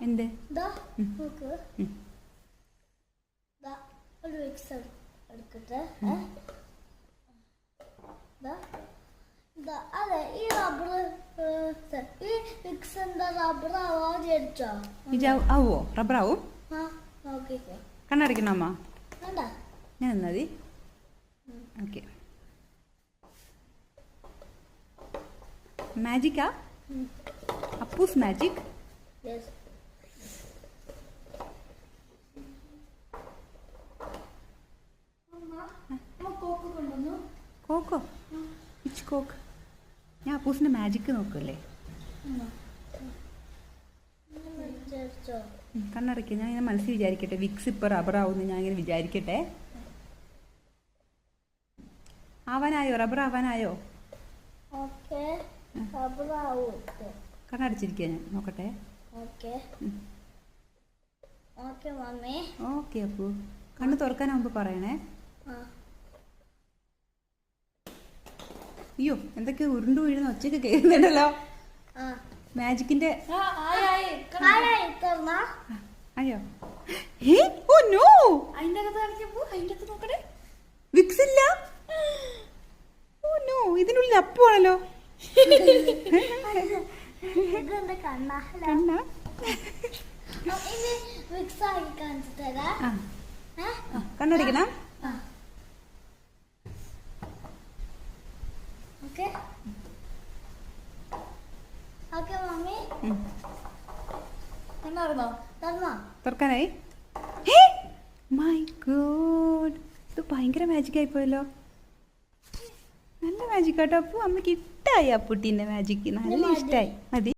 എന്ത് ഒരു മിക്സ് എടുക്കട്ടെ. അതെ, ഈ റബ്ബർ ഈ മിക്സ് എന്താ റബ്ബർ ആവാൻ വിചാരിച്ചോ? ആവോ? റബ്ബർ ആവും? നോക്കിക്കോ. കണ്ണടയ്ക്കണോ അമ്മ? വേണ്ട, ഞാൻ മതി. ഓക്കെ. മാജിക്കാ? അപ്പൂസ് മാജിക്? കോക്കോ? Which coke? ഞാൻ അപ്പൂസിന്റെ മാജിക്ക് നോക്കല്ലേ. കണ്ണടയ്ക്കുക. ഞാൻ ഇങ്ങനെ മനസ്സിൽ വിചാരിക്കട്ടെ, വിക്സ് ഇപ്പൊ റബ്ബർ ആവുമെന്ന് ഞാൻ ഇങ്ങനെ വിചാരിക്കട്ടെ. ആവാനായോ? റബ്ബർ ആവാനായോ? കണ്ണടച്ചിരിക്കുക. ഞാൻ നോക്കട്ടെ. ഓക്കെ അപ്പു. കണ്ണ് തുറക്കാനാവുമ്പോ പറയണേ. അയ്യോ, എന്തൊക്കെ ഉരുണ്ടു വീഴുന്ന ഒച്ചയൊക്കെ കേൾക്കുന്നുണ്ടല്ലോ. മാജിക്കിന്റെ അയ്യോ, ഓ നോ, വിക്സ് ഇല്ല. ഓ നോ, ഇതിനുള്ളിൽ അപ്പുവാണല്ലോ. കണ്ണ കണ്ണടിക്കണം. തുറക്കാനായി. മൈ ഗോഡ്, ഇത് ഭയങ്കര മാജിക് ആയിപ്പോയല്ലോ. നല്ല മാജിക് ആട്ടോ അപ്പു. അമ്മക്ക് ഇഷ്ടായി അപ്പുട്ടീന്റെ മാജിക്, നല്ല ഇഷ്ടായി. മതി.